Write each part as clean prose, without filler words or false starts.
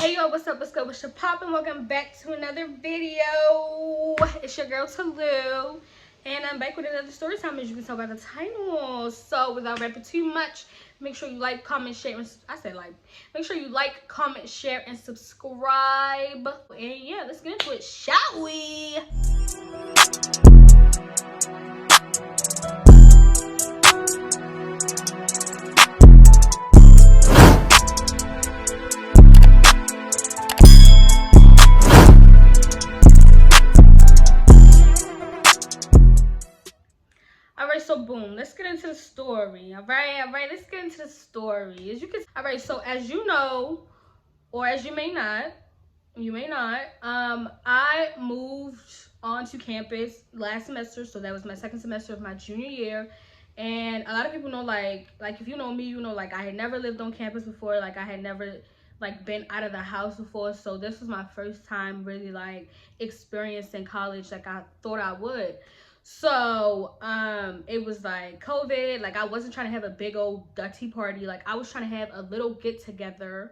Hey yo, what's up, what's good, what's your poppin'? Welcome back to another video. It's your girl Talou, and I'm back with another story time, as you can tell by the title. So without rapping too much, make sure you like, comment, share, and make sure you like, comment, share, and subscribe. And yeah, let's get into it, shall we? Alright, so boom, let's get into the story. Alright, let's get into the story. Alright, so as you know, or as you may not, I moved onto campus last semester, so that was my second semester of my junior year. And a lot of people know, like if you know me, you know, like I had never lived on campus before, like I had never like been out of the house before, so this was my first time really like experiencing college like I thought I would. So it was like COVID, like I wasn't trying to have a big old dirty party, like I was trying to have a little get together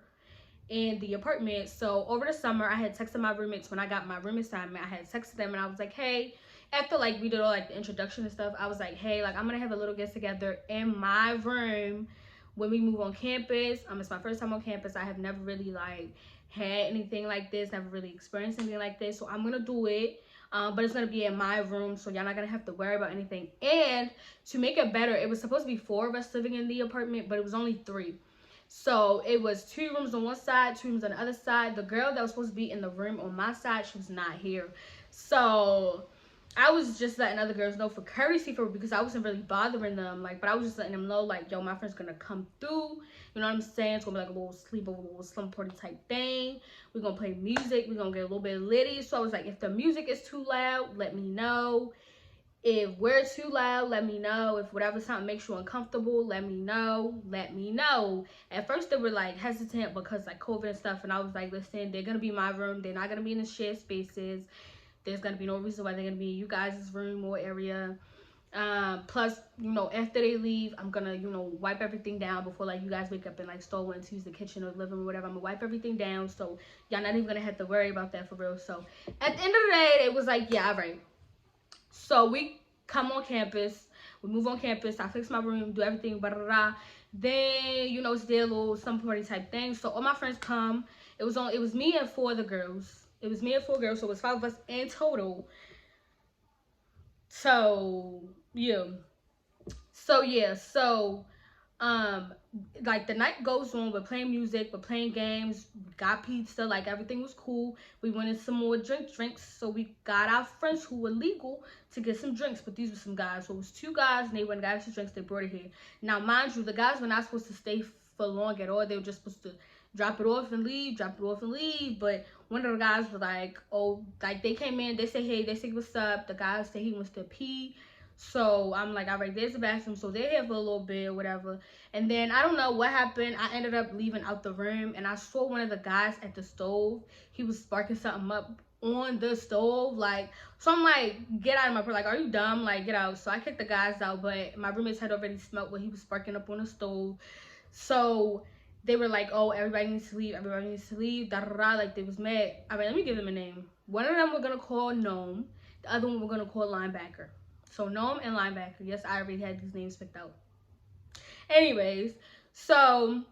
in the apartment. So over the summer, I had texted my roommates when I got my room assignment. I had texted them and I was like, hey, after like we did all like the introduction and stuff, I was like, hey, like I'm gonna have a little get together in my room when we move on campus. It's my first time on campus. I have never really like had anything like this, never really experienced anything like this, so I'm gonna do it. But it's gonna be in my room, so y'all not gonna have to worry about anything. And to make it better, it was supposed to be 4 of us living in the apartment, but it was only 3. So it was 2 rooms on one side, 2 rooms on the other side. The girl that was supposed to be in the room on my side, she was not here. So I was just letting other girls know for courtesy, because I wasn't really bothering them. Like, but I was just letting them know, like, yo, my friend's gonna come through. You know what I'm saying? It's gonna be like a little sleepover, a little slumber party type thing. We're gonna play music. We're gonna get a little bit litty. So I was like, if the music is too loud, let me know. If we're too loud, let me know. If whatever something makes you uncomfortable, let me know. At first they were like hesitant because like COVID and stuff, and I was like, listen, they're gonna be in my room, they're not gonna be in the shared spaces. There's gonna be no reason why they're gonna be in you guys' room or area. Plus, you know, after they leave, I'm gonna, you know, wipe everything down before like you guys wake up and like start wanting to use the kitchen or the living room or whatever. I'm gonna wipe everything down, so y'all not even gonna have to worry about that for real. So at the end of the day, it was like, yeah, all right. So we come on campus, we move on campus, I fix my room, do everything, blah, blah, blah. Then, you know, it's their little some party type thing. So all my friends come. It was me and 4 other girls. So it was 5 of us in total. So yeah. So like the night goes on, we're playing music, we're playing games, we got pizza, like everything was cool. We wanted some more drinks, so we got our friends who were legal to get some drinks, but these were some guys. So it was 2 guys and they went and got us some drinks, they brought it here. Now mind you, the guys were not supposed to stay for long at all. They were just supposed to drop it off and leave, but one of the guys was like, oh, like they came in, they say hey, they say what's up, the guy said he wants to pee. So I'm like, all right, there's the bathroom. So they're here for a little bit or whatever. And then I don't know what happened. I ended up leaving out the room and I saw one of the guys at the stove. He was sparking something up on the stove. Like, so I'm like, get out of my room. Like, are you dumb? Like, get out. So I kicked the guys out, but my roommates had already smelled what he was sparking up on the stove. So they were like, oh, everybody needs to leave. Da, da, da. Like, they was mad. All right, let me give them a name. One of them we're going to call Gnome. The other one we're going to call Linebacker. So Gnome and Linebacker. Yes, I already had these names picked out. Anyways, so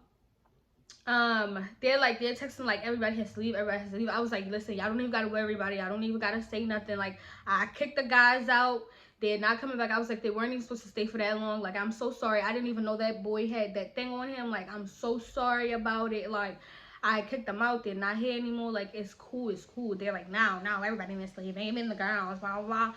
they're texting like everybody has to leave. I was like, listen, y'all don't even gotta worry about it. Y'all don't even gotta say nothing. Like, I kicked the guys out. They're not coming back. I was like, they weren't even supposed to stay for that long. Like, I'm so sorry. I didn't even know that boy had that thing on him. Like, I'm so sorry about it. Like, I kicked them out. They're not here anymore. Like, it's cool. They're like, now everybody needs to leave. Aim in the girls, blah, blah, blah.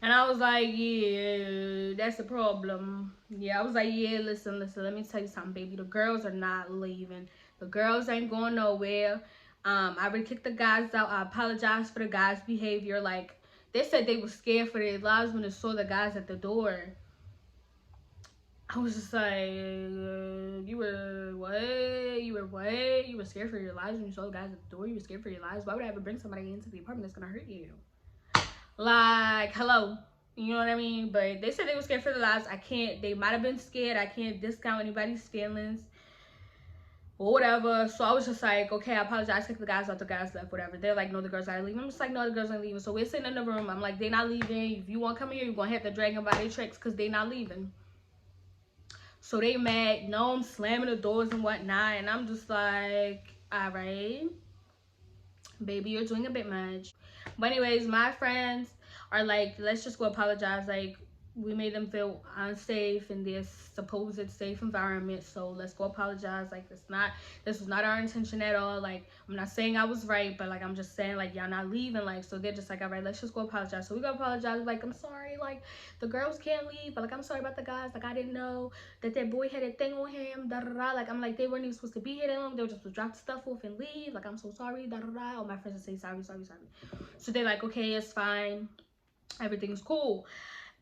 And I was like, yeah, that's the problem. Yeah, I was like, yeah, listen, let me tell you something, baby. The girls are not leaving. The girls ain't going nowhere. I already kicked the guys out. I apologize for the guys' behavior. Like, they said they were scared for their lives when they saw the guys at the door. I was just like, you were what? You were scared for your lives when you saw the guys at the door? You were scared for your lives? Why would I ever bring somebody into the apartment that's gonna hurt you? Like, hello, you know what I mean? But they said they were scared for their lives. They might have been scared. I can't discount anybody's feelings. or whatever. So I was just like, okay, I apologize, kick the guys out, the guys left, whatever. They're like, no, the girls are leaving. I'm just like, no, the girls aren't leaving. So we're sitting in the room. I'm like, they not leaving. If you want to come here, you're gonna have to drag them by their tricks because they not leaving. So they mad. No, I'm slamming the doors and whatnot, and I'm just like, all right, baby, you're doing a bit much. But anyways, my friends are like, let's just go apologize. Like, we made them feel unsafe in this supposed safe environment, so let's go apologize. Like, this was not our intention at all. Like, I'm not saying I was right, but like, I'm just saying, like, y'all not leaving. Like, so they're just like, all right, let's just go apologize. So we go apologize. Like, I'm sorry, like, the girls can't leave, but like, I'm sorry about the guys. Like, I didn't know that boy had a thing on him, da da da. Like, I'm like, they weren't even supposed to be here that long. They were just supposed to drop the stuff off and leave. Like, I'm so sorry, da da da. All my friends would say sorry, sorry, sorry. So they're like, okay, it's fine, everything's cool.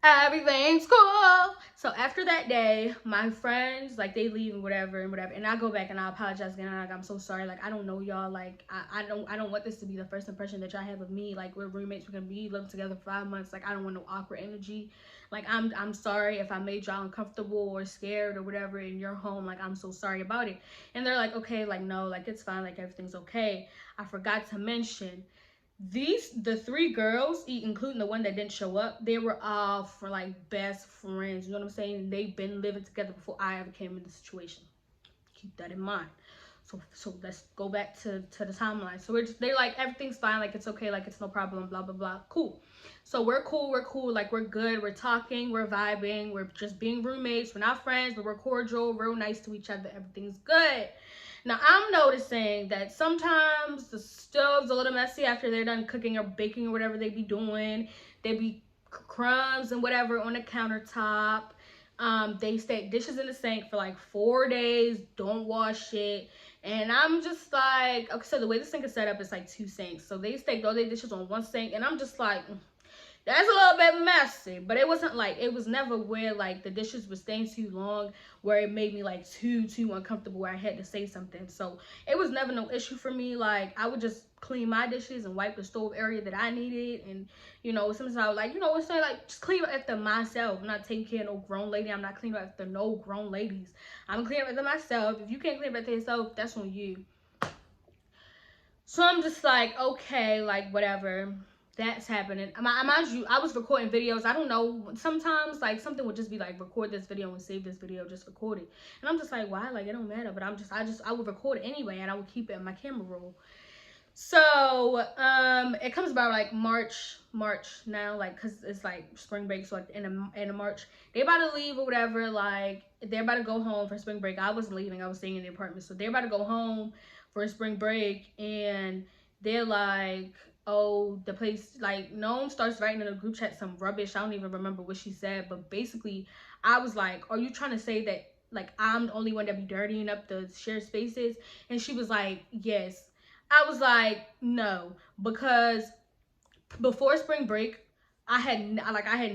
Everything's cool. So after that day, my friends, like, they leave and whatever and whatever, and I go back and I apologize again. Like, I'm so sorry. Like, I don't know y'all. Like, I don't want this to be the first impression that y'all have of me. Like, we're roommates. We're gonna be living together for 5 months. Like, I don't want no awkward energy. Like, I'm sorry if I made y'all uncomfortable or scared or whatever in your home. Like, I'm so sorry about it. And they're like, okay, like, no, like, it's fine. Like, everything's okay. I forgot to mention, the three girls, including the one that didn't show up, they were all for like best friends. You know what I'm saying? They've been living together before I ever came in the situation. Keep that in mind. So let's go back to the timeline. So they're like, everything's fine, like it's okay, like it's no problem, blah blah blah. Cool. So we're cool, like we're good, we're talking, we're vibing, we're just being roommates, we're not friends, but we're cordial, real nice to each other, everything's good. Now, I'm noticing that sometimes the stove's a little messy after they're done cooking or baking or whatever they be doing. They be crumbs and whatever on the countertop. They stay dishes in the sink for like 4 days, don't wash it. And I'm just like, okay, so the way the sink is set up, it's like 2 sinks. So they stake all their dishes on 1 sink, and I'm just like, that's a little bit messy. But it wasn't like, it was never where like the dishes were staying too long where it made me like too uncomfortable where I had to say something. So it was never no issue for me. Like, I would just clean my dishes and wipe the stove area that I needed. And you know, sometimes I would like, you know, it's like just clean up after myself. I'm not taking care of no grown lady. I'm not cleaning up after no grown ladies. I'm cleaning up after myself. If you can't clean up after yourself, that's on you. So I'm just like, okay, like whatever, that's happening. Mind you, I was recording videos. I don't know, sometimes like something would just be like, record this video and save this video, just record it. And I'm just like, why? Like, it don't matter. But I would record it anyway, and I would keep it in my camera roll. So it comes about like March now, like, because it's like spring break. So like in March, they about to leave or whatever. Like, they're about to go home for spring break. I wasn't leaving, I was staying in the apartment. So they're about to go home for spring break, and they're like, oh, the place, like, Noam starts writing in a group chat some rubbish. I don't even remember what she said, but basically I was like, are you trying to say that like I'm the only one that be dirtying up the shared spaces? And she was like, yes. I was like, no, because before spring break, I had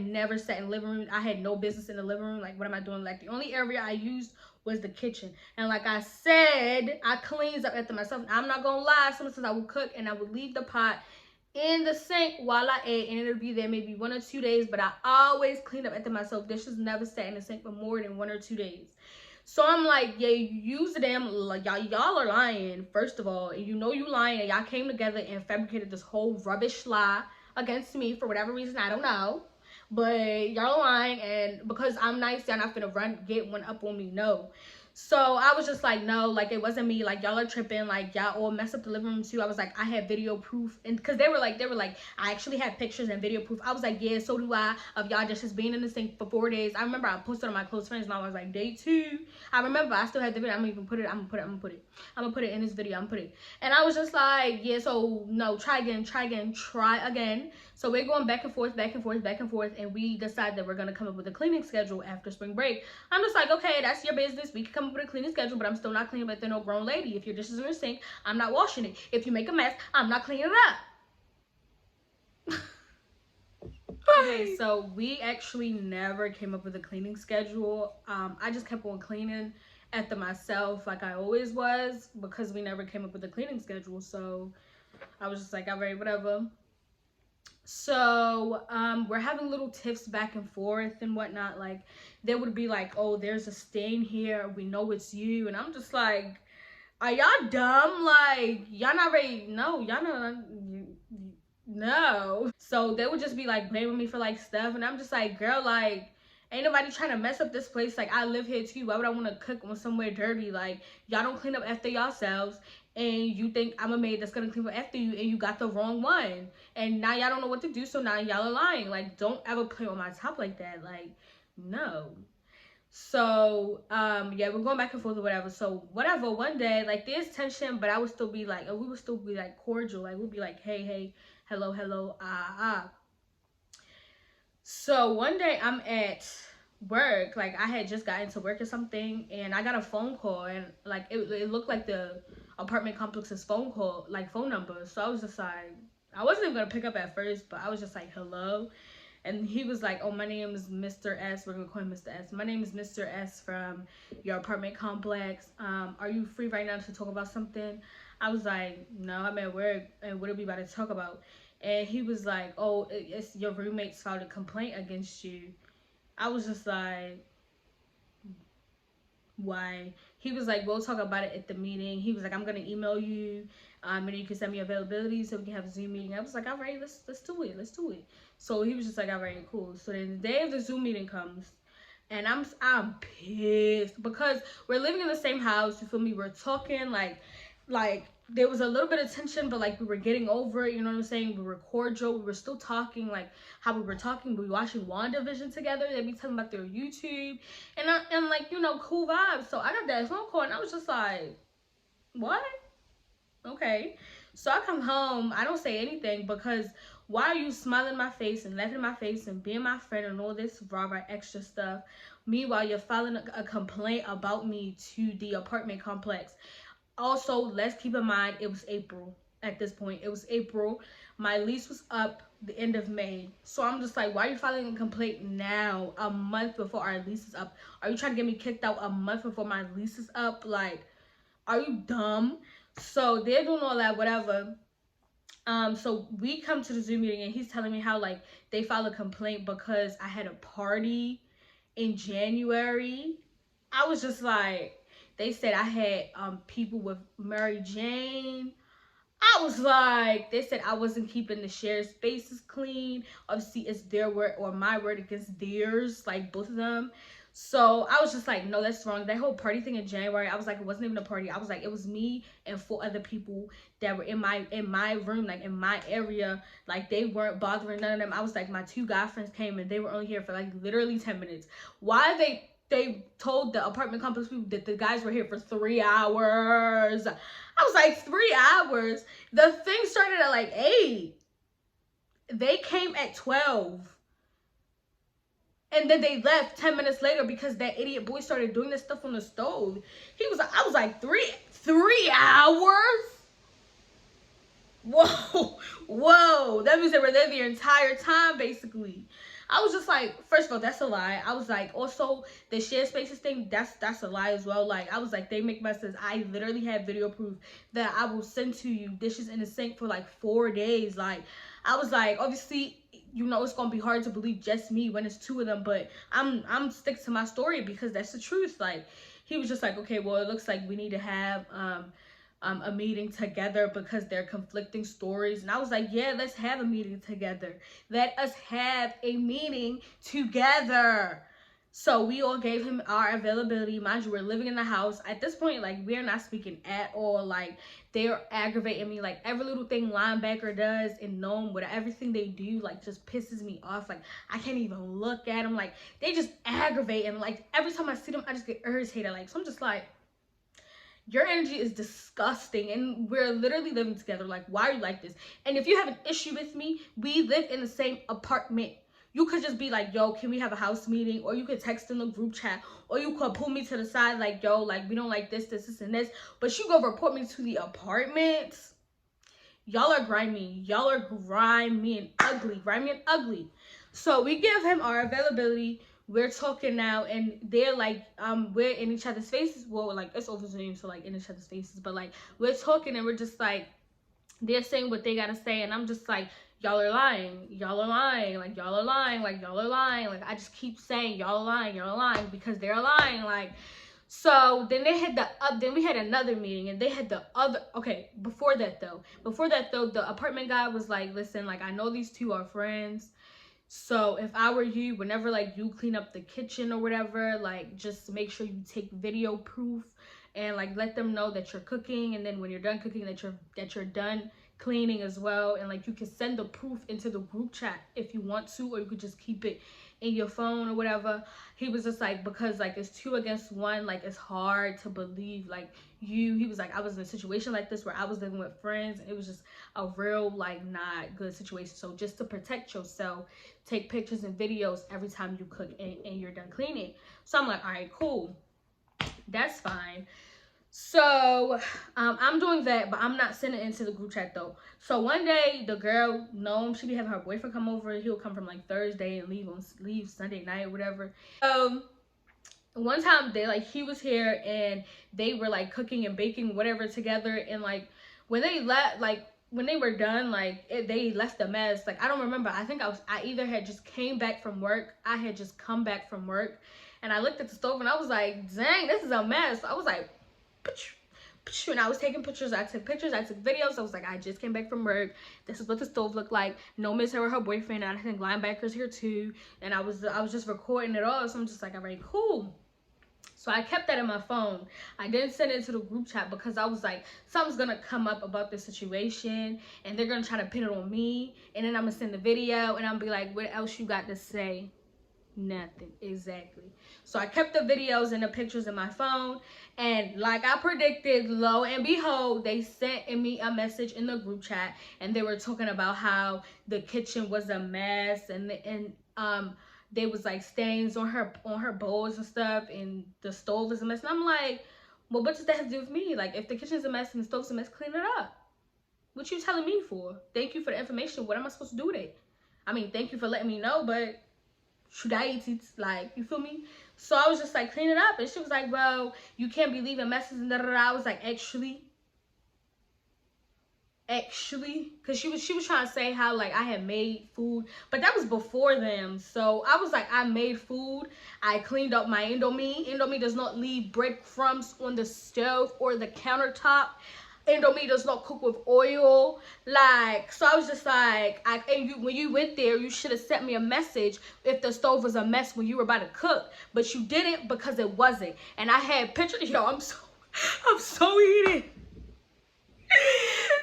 never sat in the living room. I had no business in the living room. Like, what am I doing? Like, the only area I used was the kitchen. And like I said, I cleans up after myself. I'm not gonna lie, sometimes I would cook and I would leave the pot in the sink while I ate, and it'll be there maybe 1 or 2 days, but I always clean up after myself. Dishes never sat in the sink for more than 1 or 2 days. So I'm like, yeah, you use the damn, like, y'all are lying, first of all. And you know you lying, and y'all came together and fabricated this whole rubbish lie against me for whatever reason, I don't know. But y'all are lying, and because I'm nice, y'all not finna get one up on me, no. So I was just like, no, like, it wasn't me. Like, y'all are tripping. Like, y'all all messed up the living room too. I was like, I had video proof. And because they were like, I actually had pictures and video proof. I was like, yeah, so do I, of y'all just being in the sink for 4 days. I remember I posted on my close friends, and I was like, day 2. I remember I still had the video. I'm gonna put it in this video. I'm gonna put it. And I was just like, yeah, so no, try again. So we're going back and forth, and we decide that we're gonna come up with a cleaning schedule after spring break. I'm just like, okay, that's your business. We can come up with a cleaning schedule, but I'm still not cleaning up after no grown lady. If your dishes in your sink, I'm not washing it. If you make a mess, I'm not cleaning it up. Okay, so we actually never came up with a cleaning schedule. I just kept on cleaning after myself like I always was, because we never came up with a cleaning schedule. So I was just like, all right, whatever. So we're having little tiffs back and forth and whatnot. Like, there would be like, oh, there's a stain here, we know it's you. And I'm just like, Are y'all dumb? Like, y'all not ready? No, y'all not. No. So they would just be like blaming me for like stuff, and I'm just like, girl, like, ain't nobody trying to mess up this place. Like, I live here too. Why would I want to cook on somewhere dirty? Like, y'all don't clean up after yourselves, and you think I'm a maid that's gonna clean up after you, and you got the wrong one, and now y'all don't know what to do. So now y'all are lying. Like, don't ever play on my top like that. Like, no. So yeah, we're going back and forth or whatever. So whatever, one day, like, there's tension, but I would still be like, we would still be like cordial. Like, we'd be like, hey, hello, ah. So one day I'm at work, like I had just gotten to work or something, and I got a phone call, and like it looked like the apartment complex's phone number. So I was just like, I wasn't even gonna pick up at first, but I was just like, hello. And he was like, oh, my name is Mr. S. We're going to call him Mr. S. My name is Mr. S from your apartment complex. Are you free right now to talk about something? I was like, no, I'm at work. And what are we about to talk about? And he was like, oh, it's your roommates filed a complaint against you. I was just like, why? He was like, we'll talk about it at the meeting. He was like, I'm going to email you. And you can send me availability so we can have a Zoom meeting. I was like, all right, let's do it. So he was just like, all right, cool. So then the day of the Zoom meeting comes, and I'm pissed because we're living in the same house. You feel me? We're talking like there was a little bit of tension, but like we were getting over it. You know what I'm saying? We were cordial. We were still talking like how we were talking. We were watching WandaVision together. They be talking about their YouTube and like, you know, cool vibes. So I got that phone call, and I was just like, what? Okay. So I come home, I don't say anything because why are you smiling in my face and laughing in my face and being my friend and all this rah extra stuff? Meanwhile, you're filing a complaint about me to the apartment complex. Also, let's keep in mind it was April at this point. It was April. My lease was up the end of May. So I'm just like, why are you filing a complaint now, a month before our lease is up? Are you trying to get me kicked out a month before my lease is up? Like, are you dumb? So they're doing all that, whatever. So we come to the Zoom meeting, and he's telling me how like they filed a complaint because I had a party in January. I was just like, they said I had people with Mary Jane. I was like, they said I wasn't keeping the shared spaces clean. Obviously, it's their word or my word against theirs, like both of them. So I was just like, no, that's wrong. That whole party thing in January, I was like, it wasn't even a party. I was like, it was me and 4 other people that were in my room, like in my area. Like, they weren't bothering none of them. I was like, my 2 guy friends came, and they were only here for like literally 10 minutes. Why they told the apartment complex people that the guys were here for 3 hours. I was like, 3 hours? The thing started at like 8. They came at 12. And then they left 10 minutes later because that idiot boy started doing this stuff on the stove. I was like, 3 hours? Whoa. That means they were there the entire time, basically. I was just like, first of all, that's a lie. I was like, also, the shared spaces thing, that's a lie as well. Like, I was like, they make messes. I literally have video proof that I will send to you. Dishes in the sink for like 4 days. Like, I was like, obviously, you know, it's gonna be hard to believe just me when it's 2 of them, but I'm sticking to my story because that's the truth. Like, he was just like, okay, well, it looks like we need to have a meeting together because they're conflicting stories. And I was like, yeah, let's have a meeting together. Let us have a meeting together. So we all gave him our availability. Mind you, we're living in the house. At this point, like, we're not speaking at all. Like, they're aggravating me. Like, every little thing linebacker does in Nome, with everything they do, like, just pisses me off. Like, I can't even look at them. Like, they just aggravate. And, like, every time I see them, I just get irritated. Like, so I'm just like, your energy is disgusting, and we're literally living together. Like, why are you like this? And if you have an issue with me, we live in the same apartment. You could just be like, yo, can we have a house meeting? Or you could text in the group chat, or you could pull me to the side like, yo, like, we don't like this, and this. But you go report me to the apartment. Y'all are grimy. Y'all are grimy and ugly. So we give him our availability. We're talking now, and they're like, we're in each other's faces. Well, like, it's over Zoom, so like in each other's faces. But like, we're talking, and we're just like, they're saying what they gotta say, and I'm just like, y'all are lying, like, y'all are lying, like, y'all are lying. Like, I just keep saying y'all are lying, because they're lying. Like, So then they had then we had another meeting, and they had the other. Okay, before that though, the apartment guy was like, listen, like I know these two are friends. So if I were you, whenever like you clean up the kitchen or whatever, like just make sure you take video proof and like let them know that you're cooking, and then when you're done cooking that you're done cleaning as well, and like you can send the proof into the group chat if you want to, or you could just keep it in your phone or whatever. He was just like, because like it's 2 against 1, like it's hard to believe like he was like, I was in a situation like this where I was living with friends, and it was just a real like not good situation. So just to protect yourself, take pictures and videos every time you cook and you're done cleaning. So I'm like, all right, cool, that's fine. So I'm doing that, but I'm not sending it into the group chat though. So one day the girl, Noam, she be having her boyfriend come over. He'll come from like Thursday and leave Sunday night or whatever. One time he was here, and they were like cooking and baking whatever together, and like when they left, like when they were done, they left a mess. Like I don't remember. I think I either had just came back from work. I had just come back from work, and I looked at the stove and I was like, dang, this is a mess. I was like, and I was taking pictures. I took pictures. I took videos. I was like, I just came back from work. This is what the stove looked like. No miss her with her boyfriend. And I think Linebacker's here too. And I was just recording it all. So I'm just like, all right, cool. So I kept that in my phone. I didn't send it to the group chat because I was like, something's gonna come up about this situation, and they're gonna try to pin it on me. And then I'm gonna send the video, and I'm be like, what else you got to say? Nothing. Exactly. So I kept the videos and the pictures in my phone, and like I predicted, lo and behold, they sent me a message in the group chat, and they were talking about how the kitchen was a mess, and there was like stains on her bowls and stuff, and the stove is a mess. And I'm like, well, what does that have to do with me? Like, if the kitchen's a mess and the stove's a mess, clean it up. What you telling me for? Thank you for the information. What am I supposed to do with it? I mean, thank you for letting me know, but should I eat it? Like, you feel me? So I was just like, clean it up. And she was like, well, you can't be leaving messes and da-da-da. I was like, actually, because she was trying to say how like I had made food, but that was before them. So I was like, I made food, I cleaned up my Indomie does not leave breadcrumbs on the stove or the countertop. Indomie does not cook with oil. Like, so I was just like, when you went there, you should have sent me a message if the stove was a mess when you were about to cook, but you didn't, because it wasn't. And I had pictures. Yo, I'm so heated.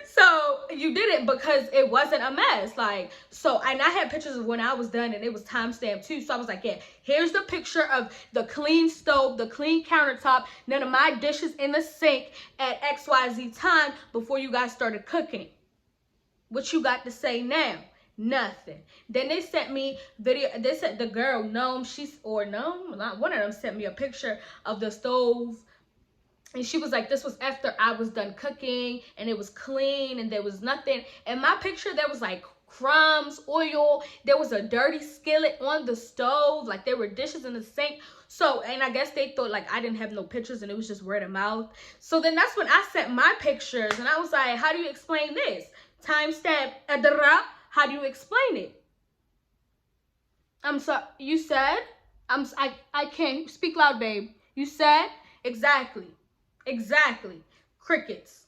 So you did it because it wasn't a mess. Like, so, and I had pictures of when I was done, and it was timestamped too. So I was like, yeah, here's the picture of the clean stove, the clean countertop, none of my dishes in the sink at XYZ time before you guys started cooking. What you got to say now? Nothing. Then they sent me video. They said the girl, not one of them, sent me a picture of the stove. And she was like, this was after I was done cooking, and it was clean, and there was nothing. In my picture, there was like crumbs, oil. There was a dirty skillet on the stove. Like, there were dishes in the sink. So, and I guess they thought like I didn't have no pictures, and it was just word of mouth. So then that's when I sent my pictures, and I was like, how do you explain this? Timestamp, how do you explain it? I'm sorry, you said? I can't. Speak loud, babe. You said? Exactly. Crickets.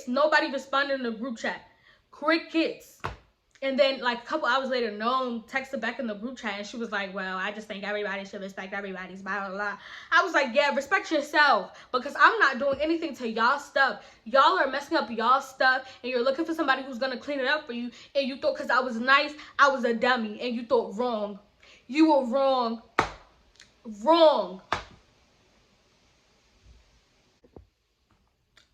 Nobody responded in the group chat. Crickets. And then like a couple hours later, Noam texted back in the group chat, and she was like, well, I just think everybody should respect everybody's blah blah blah. I was like, yeah, respect yourself, because I'm not doing anything to y'all stuff. Y'all are messing up y'all stuff, and you're looking for somebody who's gonna clean it up for you, and you thought because I was nice, I was a dummy, and you thought wrong. You were wrong.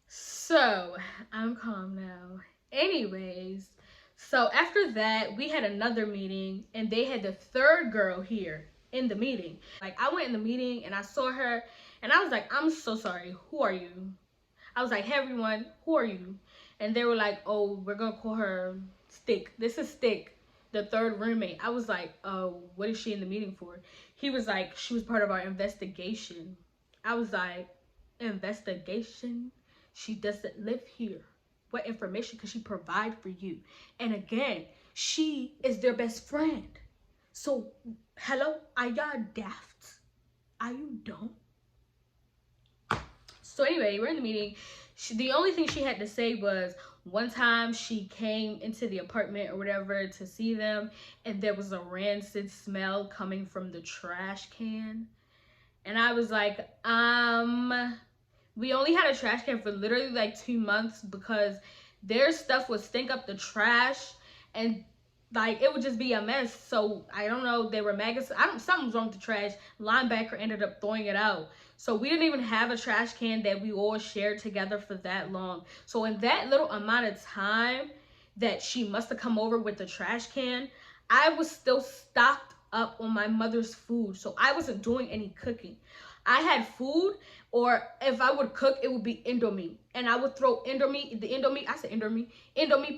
So, I'm calm now. Anyways, so after that, we had another meeting, and they had the third girl here in the meeting. Like, I went in the meeting, and I saw her, and I was like, I'm so sorry. Who are you? I was like, hey, everyone, who are you? And they were like, oh, we're going to call her Stick. This is Stick, the third roommate. I was like, oh, what is she in the meeting for? He was like, she was part of our investigation. I was like, investigation? She doesn't live here. What information could she provide for you? And again, she is their best friend. So, hello, are y'all daft? Are you dumb? So anyway, we're in the meeting. The only thing she had to say was one time she came into the apartment or whatever to see them, and there was a rancid smell coming from the trash can. And I was like, we only had a trash can for literally like 2 months because their stuff would stink up the trash, and like it would just be a mess. So I don't know, they were maggots. Something's wrong with the trash. Linebacker ended up throwing it out. So we didn't even have a trash can that we all shared together for that long. So in that little amount of time that she must have come over with the trash can, I was still stocked up on my mother's food. So I wasn't doing any cooking. I had food, or if I would cook, it would be Indomie. And I would throw Indomie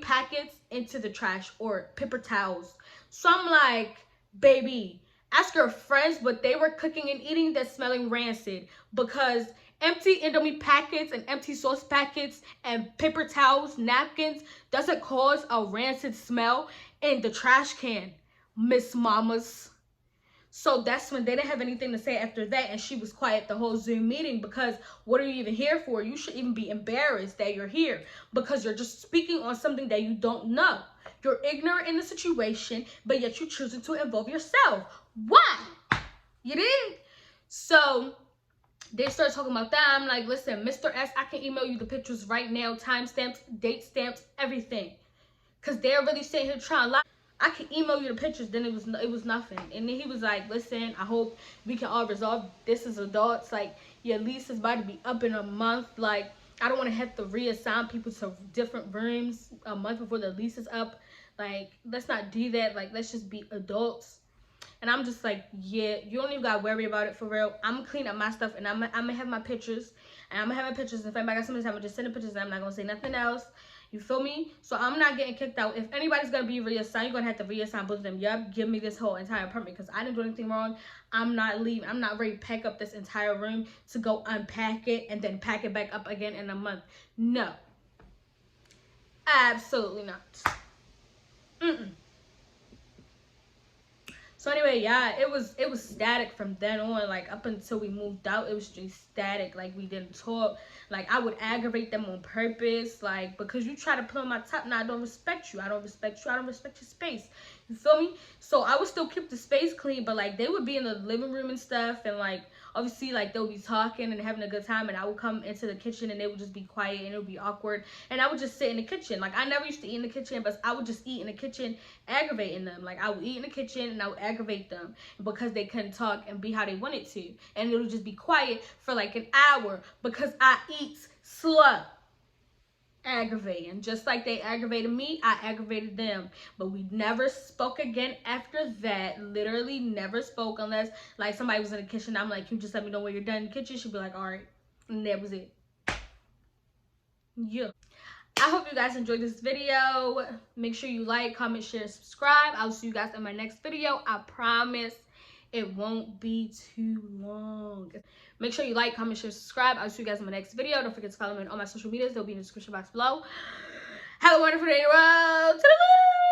packets into the trash, or paper towels. So I'm like, baby, ask your friends what they were cooking and eating that's smelling rancid, because empty Indomie packets and empty sauce packets and paper towels, napkins doesn't cause a rancid smell in the trash can, Miss Mamas. So that's when they didn't have anything to say after that, and she was quiet the whole Zoom meeting, because what are you even here for? You should even be embarrassed that you're here, because you're just speaking on something that you don't know. You're ignorant in the situation, but yet you're choosing to involve yourself. Why? You did? So they started talking about that. I'm like, listen, Mr. S, I can email you the pictures right now, timestamps, date stamps, everything. Because they're really sitting here trying to lie. I can email you the pictures. Then it was nothing. And then he was like, listen, I hope we can all resolve this as adults. Like, your lease is about to be up in a month. Like, I don't want to have to reassign people to different rooms a month before the lease is up. Like, let's not do that. Like, let's just be adults. And I'm just like, yeah, you don't even gotta worry about it, for real. I'm gonna clean up my stuff, and I'm gonna have my pictures. And I'm gonna have my pictures. If anybody got something to say, I'm gonna just send the pictures, and I'm not gonna say nothing else. You feel me? So I'm not getting kicked out. If anybody's gonna be reassigned, you're gonna have to reassign both of them. Yup, give me this whole entire apartment, because I didn't do anything wrong. I'm not leaving. I'm not ready to pack up this entire room to go unpack it and then pack it back up again in a month. No. Absolutely not. So anyway, yeah, it was static from then on. Like, up until we moved out, it was just static. Like, we didn't talk. Like, I would aggravate them on purpose, like, because you try to put on my top. Now, I don't respect you. I don't respect you. I don't respect your space. You feel me? So I would still keep the space clean, but like, they would be in the living room and stuff, and like, obviously, like, they'll be talking and having a good time, and I would come into the kitchen and they would just be quiet, and it would be awkward, and I would just sit in the kitchen. Like, I never used to eat in the kitchen, but I would just eat in the kitchen, aggravating them. Like, I would eat in the kitchen and I would aggravate them because they couldn't talk and be how they wanted to, and it would just be quiet for like an hour because I eat slow. Aggravating. Just like they aggravated me, I aggravated them. But we never spoke again after that. Literally never spoke, unless like somebody was in the kitchen. I'm like, you just let me know when you're done in the kitchen. She'd be like, all right. And that was it. Yeah. I hope you guys enjoyed this video. Make sure you like, comment, share, subscribe. I'll see you guys in my next video. I promise it won't be too long. Make sure you like, comment, share, subscribe. I'll see you guys in my next video. Don't forget to follow me on all my social medias. They'll be in the description box below. Have a wonderful day. To the moon.